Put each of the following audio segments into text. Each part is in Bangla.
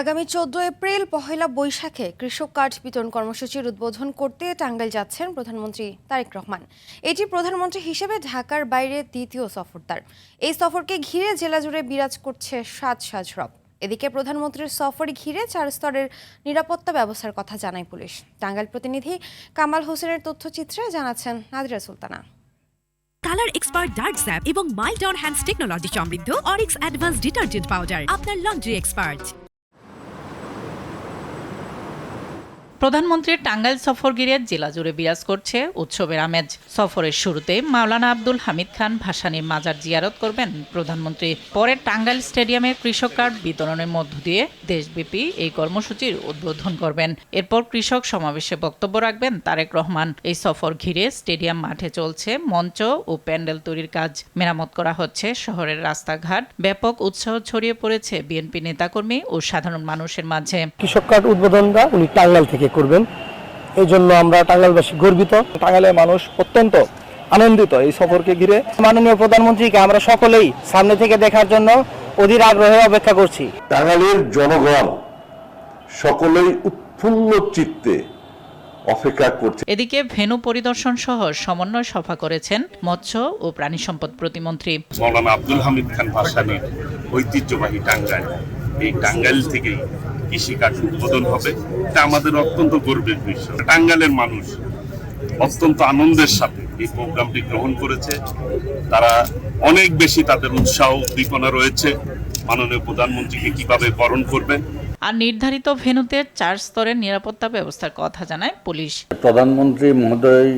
আগামী 14 এপ্রিল পহেলা বৈশাখে কৃষক কার্ড বিতরণ কর্মসূচির উদ্বোধন করতে টাঙ্গাইল যাচ্ছেন প্রধানমন্ত্রী তারেক রহমান। এটি প্রধানমন্ত্রী হিসেবে ঢাকার বাইরে দ্বিতীয় সফর তার। এই সফরকে ঘিরে জেলা জুড়ে বিরাজ করছে সাজ রব। এদিকে প্রধানমন্ত্রীর সফর ঘিরে 4 স্তরের নিরাপত্তা ব্যবস্থার কথা জানায় পুলিশ। টাঙ্গাইল প্রতিনিধি কামাল হোসেনের তথ্যচিত্রে জানাচ্ছেন Nadira Sultana. Colour expert dark sap এবং মাইল্ড অন হ্যান্ডস টেকনোলজি সমৃদ্ধ অরিক্স অ্যাডভান্স ডিটারজেন্ট পাউডার আপনার লন্ড্রি এক্সপার্ট। প্রধানমন্ত্রীর টাঙ্গাইল সফর ঘিরে জেলা জুড়ে বিরাজ করছে উৎসবের আমেজ। সফরের শুরুতে মাওলানা আব্দুল হামিদ খান ভাসানীর মাজার জিয়ারত করবেন প্রধানমন্ত্রী। পরে টাঙ্গাইল স্টেডিয়ামে কৃষক কার্ড বিতরণের মধ্য দিয়ে দেশব্যাপী এই কর্মসূচির উদ্বোধন করবেন। এরপর কৃষক সমাবেশে বক্তব্য রাখবেন তারেক রহমান। এই সফর ঘিরে স্টেডিয়াম মাঠে চলছে মঞ্চ ও প্যান্ডেল তৈরির কাজ, মেরামত করা হচ্ছে শহরের রাস্তাঘাট। ব্যাপক উৎসাহ ছড়িয়ে পড়েছে বিএনপি নেতাকর্মী ও সাধারণ মানুষের মাঝে। কৃষক কার্ড উদ্বোধনটা উনি টাঙ্গাইল থেকে করবেন, এই জন্য আমরা টাঙ্গাইলবাসী গর্বিত। টাঙ্গাইলের মানুষ অত্যন্ত আনন্দিত এই সফরকে ঘিরে। মাননীয় প্রধানমন্ত্রীকে আমরা সকলেই সামনে থেকে দেখার জন্য অধীর আগ্রহে অপেক্ষা করছি। টাঙ্গাইলের জনগণ সকলেই উৎফুল্ল চিত্তে অপেক্ষা করছে। এদিকে ভেন্যু পরিদর্শন সহ সমন্বয় সভা করেছেন মৎস্য ও প্রাণী সম্পদ প্রতিমন্ত্রী। মাওলানা আব্দুল হামিদ খান ভাসানীর ঐতিহ্যবাহী টাঙ্গাইল, এই টাঙ্গাইল থেকেই কৃষি কার্ড উদ্বোধন হবে। এটা আমাদের অত্যন্ত গর্বের বিষয়। টাঙ্গাইলের মানুষ অত্যন্ত আনন্দের সাথে এই প্রোগ্রামটি গ্রহণ করেছে। তারা অনেক বেশি তাদের উৎসাহ উদ্দীপনা রয়েছে মাননীয় প্রধানমন্ত্রীকে কিভাবে বরণ করবেন। আর নির্ধারিত ভেন্যুতে 4 স্তরের নিরাপত্তা ব্যবস্থার কথা জানায় পুলিশ। প্রধানমন্ত্রী মহোদয়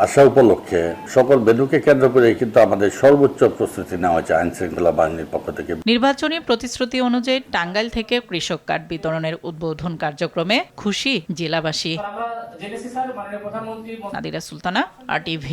আসা উপলক্ষে সকল ভেন্যুকে কেন্দ্র করে কিন্তু আমাদের সর্বোচ্চ প্রস্তুতি নেওয়া হয়েছে আইন শৃঙ্খলা বাহিনীর পক্ষ থেকে। নির্বাচনী প্রতিশ্রুতি অনুযায়ী টাঙ্গাইল থেকে কৃষক কার্ড বিতরণের উদ্বোধন কার্যক্রমে খুশি জেলাবাসী। নাদিরা সুলতানা, RTV।